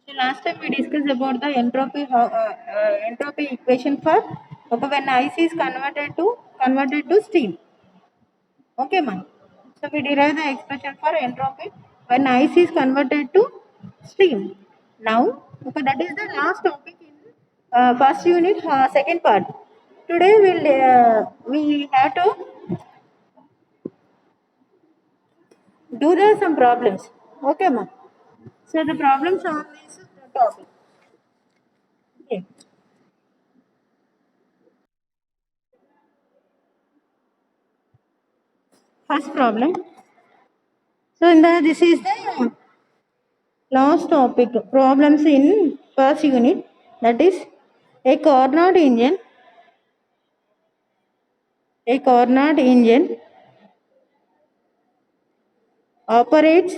So last time we discussed about the entropy equation for when ice is converted to steam. Okay, ma'am. So we derive the expression for entropy when ice is converted to steam. Now, okay, that is the last topic in first unit, second part. Today we have to do some problems. Okay, ma'am. So the problems on this topic. Okay. First problem. So in this is the last topic, problems in first unit, that is a Carnot engine operates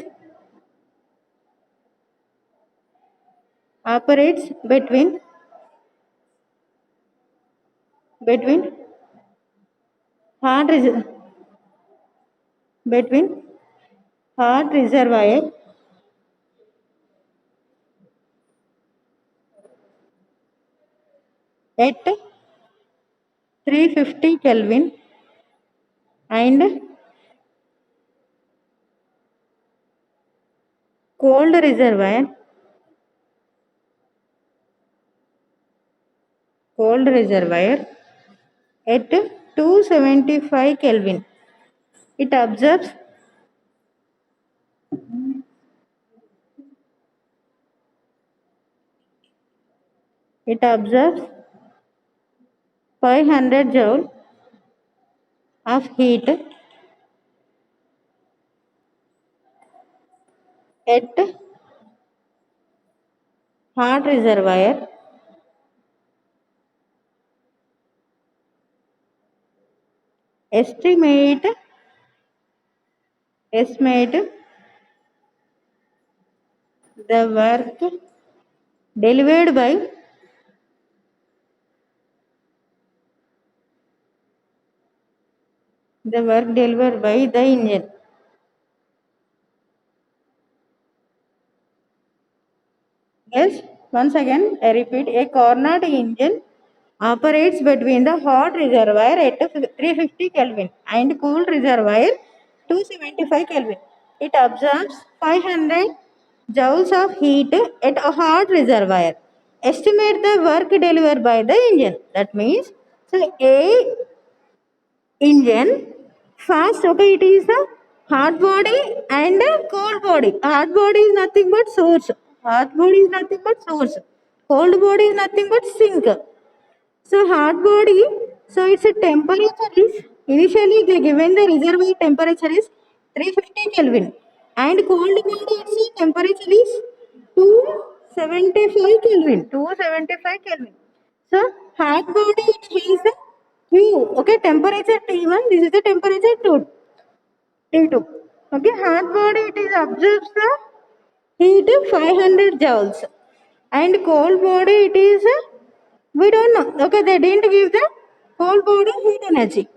between hard res- between hard reservoir at 350 Kelvin and cold reservoir at 275 Kelvin. It observes it observes 500 joule of heat at hard reservoir estimate the work delivered by the engine. Yes, once again I repeat, a Carnot engine operates between the hot reservoir at 350 Kelvin and cool reservoir 275 Kelvin. It absorbs 500 joules of heat at a hot reservoir. Estimate the work delivered by the engine. That means, so A engine fast, okay, it is the hot body and a cold body. Hot body is nothing but source, cold body is nothing but sink. So hot body, so its temperature is initially they given the reservoir temperature is 350 Kelvin and cold body its temperature is 275 Kelvin. So hot body it has a Q. Okay, temperature T1. This is the temperature T2. Okay, hot body it is absorbs the heat 500 joules and cold body it is we don't know. Okay, they didn't give the cold body heat energy.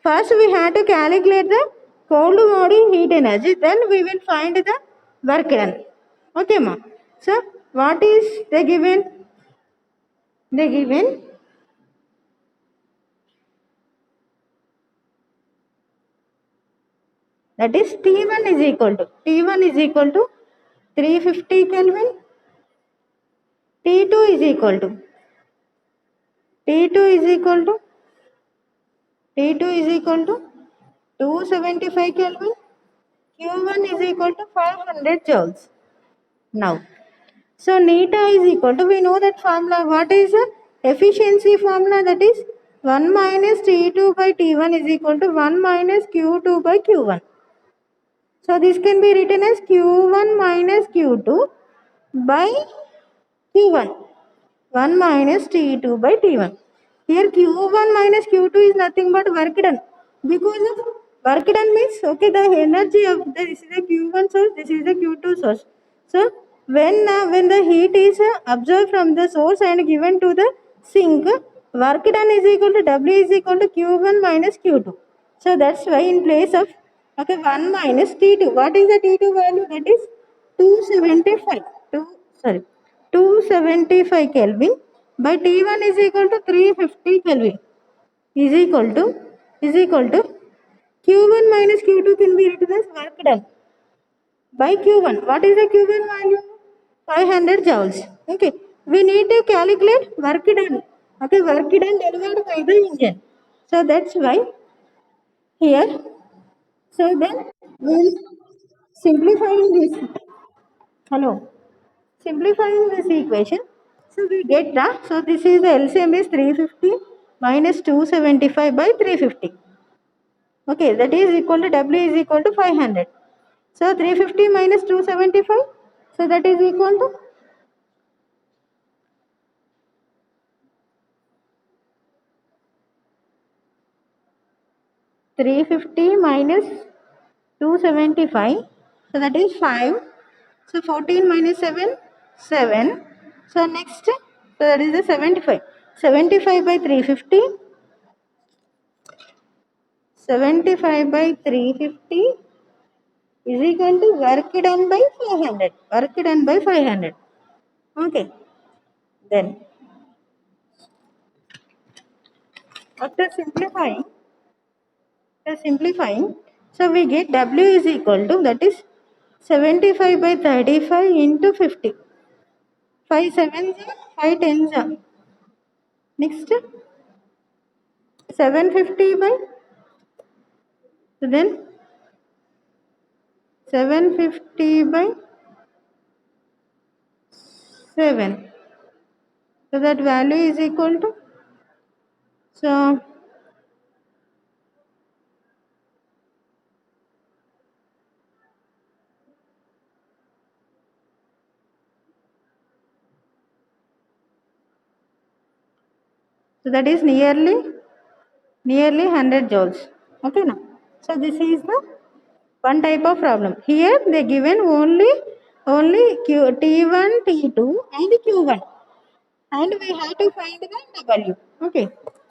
First we have to calculate the cold body heat energy. Then we will find the work done. Okay, ma. So what is they given? They given that is T1 is equal to 350 Kelvin. T2 is equal to T2 is equal to T2 is equal to 275 Kelvin. Q1 is equal to 500 joules. Now, so neta is equal to, we know that formula. What is the efficiency formula? That is 1 minus T2 by T1 is equal to 1 minus Q2 by Q1. So this can be written as Q1 minus Q2 by Q1. 1 minus T2 by T1. Here Q1 minus Q2 is nothing but work done. Because of work done means, okay, the energy of this is the Q1 source, this is the Q2 source. So when the heat is absorbed from the source and given to the sink, work done is equal to W is equal to Q1 minus Q2. So that's why in place of, okay, 1 minus T2. What is the T2 value? That is 275. 275 Kelvin by T1 is equal to 350 Kelvin is equal to Q1 minus Q2 can be written as work done by Q1. What is the Q1 value? 500 joules. Okay. We need to calculate work done. Okay, work done delivered by the engine. So that's why here. So then we'll simplifying this. Hello. Simplifying this equation. So we get the, so this is the LCM is 350 minus 275 by 350. Okay, that is equal to W is equal to 500. So 350 minus 275. So that is equal to 350 minus 275. So that is 5. So 14 minus 7, 7. So next, so that is the 75. 75 by 350. 75 by 350 is equal to work done by 500. Work done by 500. Okay. Then, after simplifying, so we get W is equal to, that is 75 by 35 into 50. 5 sevens are 5 tens are. Next, 750 by, so then 750 by 7. So that value is equal to, so that is nearly 100 joules. Okay, now. So this is the one type of problem. Here they given only T1, T2 and Q1, and we have to find the W. Okay.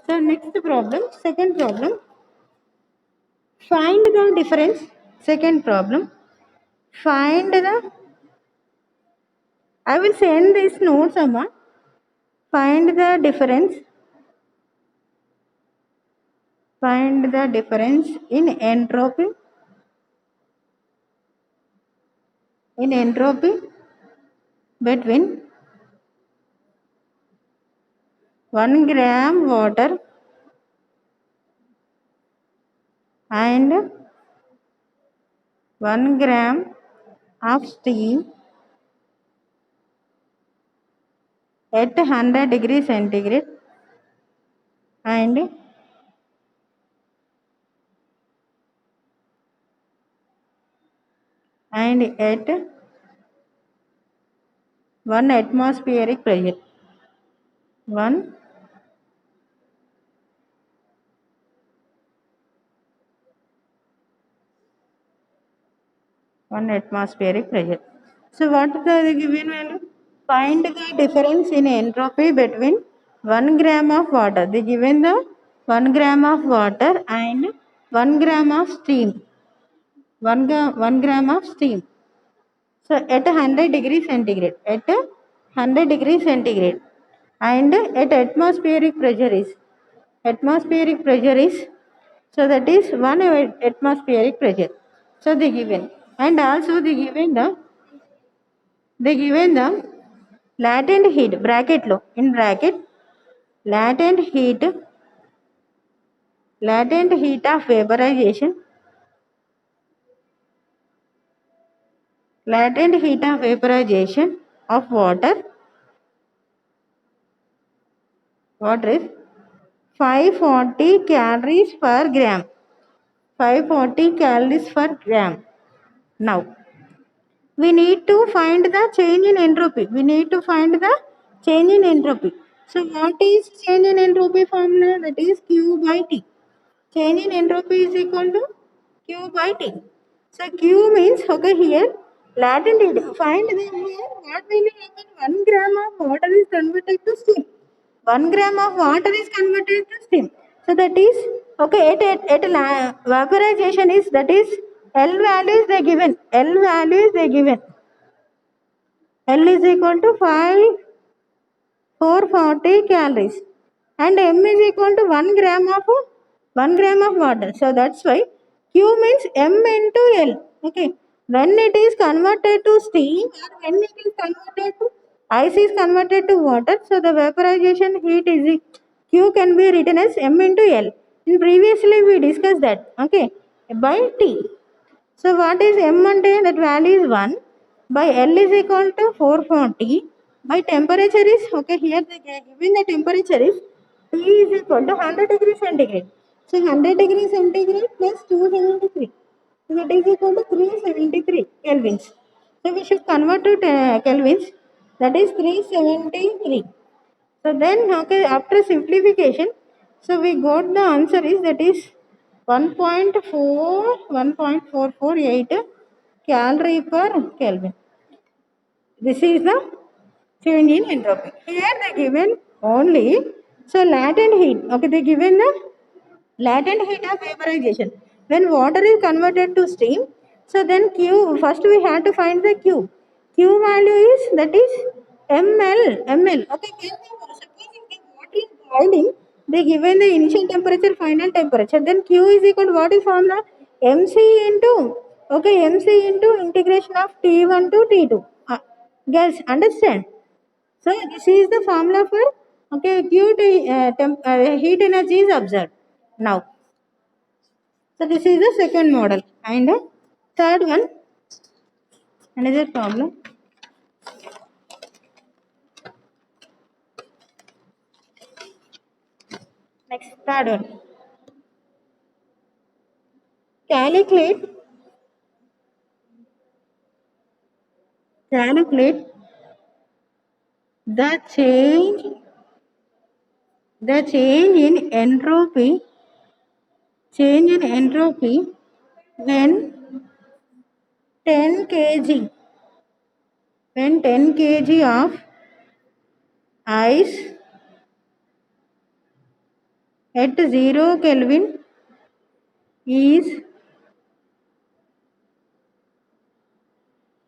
So next problem, second problem. Find the difference. Second problem. Find the. I will send this notes, Amma. Find the difference. Find the difference in entropy. Between 1 gram water and 1 gram of steam at 100 degrees centigrade and at 1 atmospheric pressure. 1 atmospheric pressure. So what is the given value? Find the difference in entropy between 1 gram of water. They given the 1 gram of water and 1 gram of steam. 1 gram of steam. So at 100 degrees centigrade. At 100 degrees centigrade. And at atmospheric pressure is. So that is 1 atmospheric pressure. So they given. And also they given the latent heat, bracket low, in bracket, latent heat of vaporization, of water is 540 calories per gram. 540 calories per gram. Now, we need to find the change in entropy. So, what is change in entropy formula? That is Q by T. Change in entropy is equal to Q by T. So, Q means, okay, here, latent heat. Find the here, what will happen? 1 gram of water is converted to steam. 1 gram of water is converted to steam. So, that is, okay, at vaporization is, that is, L values they given. L is equal to 440 calories, and M is equal to 1 gram of water. So that's why Q means M into L. Okay, when it is converted to steam or when it is converted to ice is converted to water, so the vaporization heat is Q can be written as M into L. In previously we discussed that. Okay, by T. So what is M ante? That value is 1 by L is equal to 440 by temperature is, okay, here they given the temperature is T is equal to 100 degrees centigrade. So 100 degrees centigrade plus 273. So that is equal to 373 kelvins. So we should convert to kelvins. That is 373. So then, okay, after simplification, so we got the answer is that is 1.448 calorie per Kelvin. This is the change in entropy. Here they given only, so latent heat. Okay, they given the latent heat of vaporization. When water is converted to steam, so then Q, first we have to find the Q. Q value is, that is ml. Okay, suppose if the water is boiling, they given the initial temperature, final temperature. Then Q is equal to what is formula? MC into, okay, MC into integration of T1 to T2. Guys, understand? So this is the formula for, okay, Q heat energy is observed. Now, so this is the second model, and third one, another problem. Next, third one. Calculate calculate the change in entropy when 10 kg when 10 kg of ice at 0 Kelvin is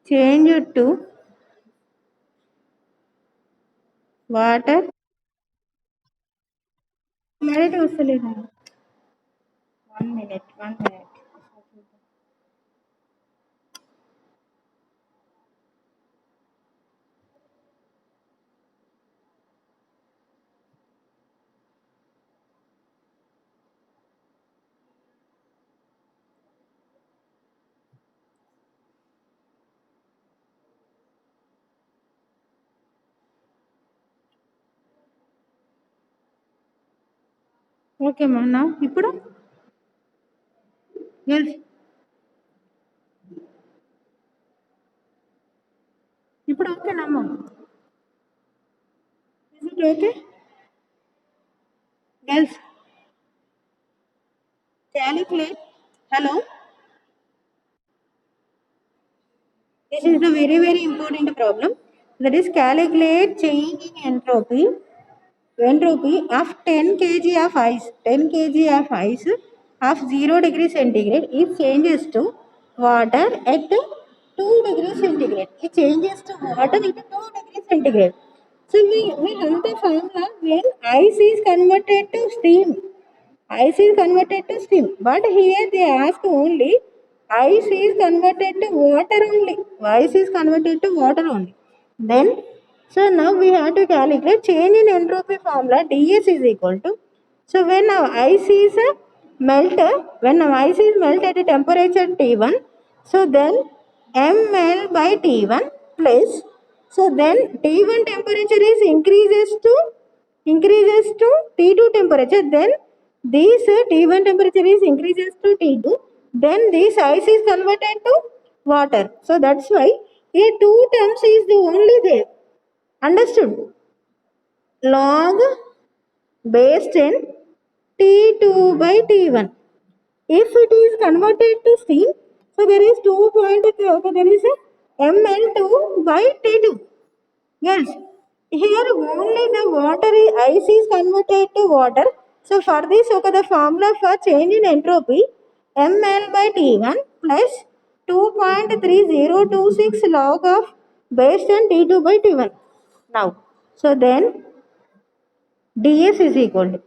changed to water. Married వస్తలేదా? 1 minute. Okay మా నా ఇప్పుడు girls ఇప్పుడు ఓకేనమ్మా? Is it okay girls? Calculate. Hello, this is the very important problem. That is calculate change in entropy of 10 kg of ice. 10 kg of ice of 0 degree centigrade, it changes to water at 2 degrees centigrade. It changes to water at 2 degrees centigrade. So we have the formula when ice is converted to steam. Ice is converted to steam. But here they ask only ice is converted to water only. Ice is converted to water only. Then, so now we have to calculate change in entropy formula. ds is equal to, so when our ice is melted at a temperature T1, so then ml by T1 plus, so then T1 temperature is increases to T2 temperature, then this T1 temperature is increases to T2, then this ice is converted to water. So that's why a two terms is the only there. Understood? Log base 10 T2 by T1. If it is converted to steam, so there is 2.2, okay, there is a ml2 by T2. Yes, here only the ice is converted to water. So for this, okay, the formula for change in entropy ml by T1 plus 2.3026 log of based on T2 by T1. Now, so then ds is equal to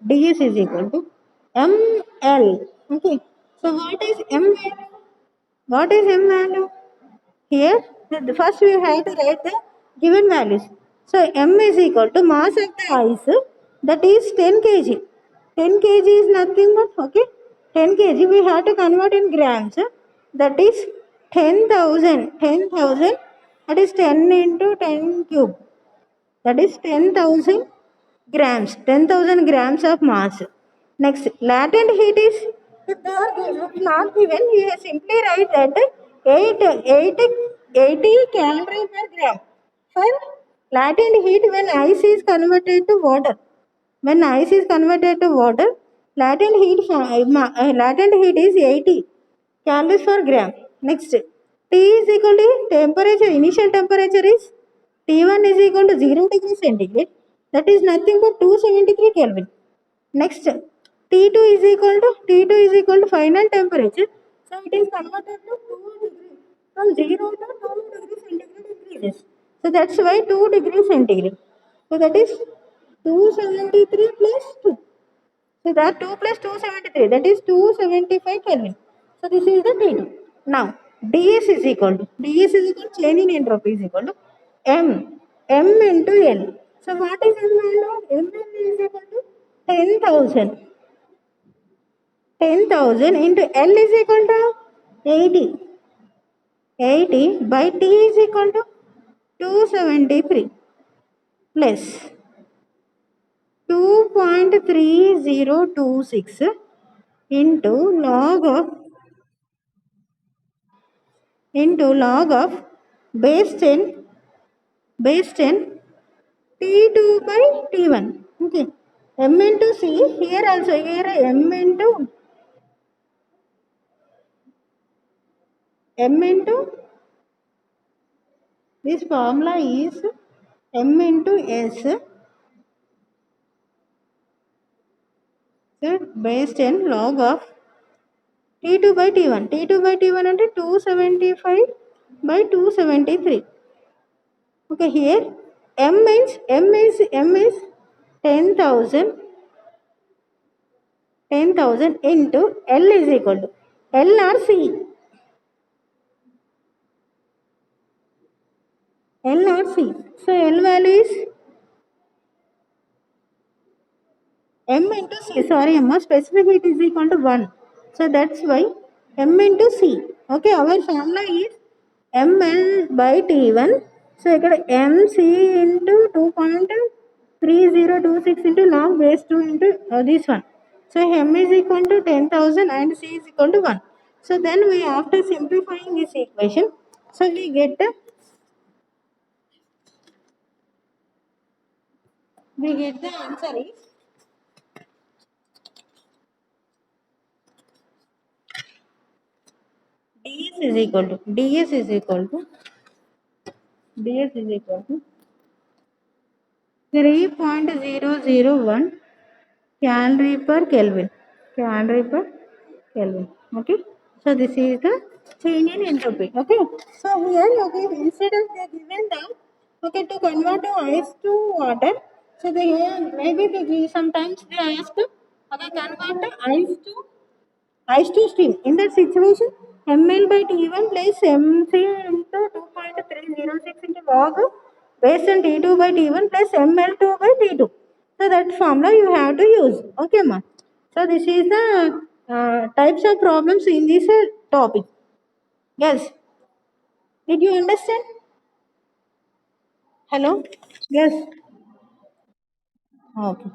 ml. Okay, so what is m value? What is m value? Here, first we have to write the given values. So m is equal to mass of the ice, that is 10 kg. 10 kg is nothing but, okay, 10 kg we have to convert in grams. That is 10,000. 10,000, that is 10 into 10 cube. That is 10,000 grams. 10,000 grams of mass. Next, latent heat is, if they are not given, you simply write that 80 calorie per gram. For latent heat, when ice is converted to water, when ice is converted to water, latent heat is 80 calories per gram. Next, T is equal to temperature. Initial temperature is T1 is equal to 0 degree centigrade. That is nothing but 273 Kelvin. Next, T2 is equal to final temperature. So it is converted to 2 degree. From 0 to 2 degree centigrade increases. So that's why 2 degree centigrade. So that is 273 plus 2. So that 2 plus 273, that is 275 Kelvin. So this is the T2. Now ds is equal to change in entropy is equal to m into L. So what is m value? M is equal to 10,000. 10,000 into L is equal to 80. 80 by T is equal to 273 plus 2.3026 into log of base 10 T2 by T1. Okay, m into c, here also, here m into this formula is m into s, so base 10 log of T2 by T1. T2 by T1 అంటే 275 by 273. Okay, here m is 10,000 into L is equal to L or C. L or C. So L value is m into C. Sorry, specific heat is equal to 1. So that's why m into C. Okay, our formula is ml by T1. So ఇక్కడ mc into 2.3026 into log base 2 into this one. So m is equal to 10,000 and c is equal to 1. So then we, after simplifying this equation, so we get the answer is ds is equal to 3.001 calorie per Kelvin. Okay. So this is the change in entropy. Okay. So here, okay, instead of they given that, okay, to convert to ice to water, so they maybe sometimes they ask, okay, convert the ice to steam. In that situation, ml by T1 plus mc into 2.306 into log based on T2 by T1 plus ml2 by T2. So that formula you have to use. Okay, ma. So this is the types of problems in this topic. Yes. Did you understand? Hello? Yes. Okay.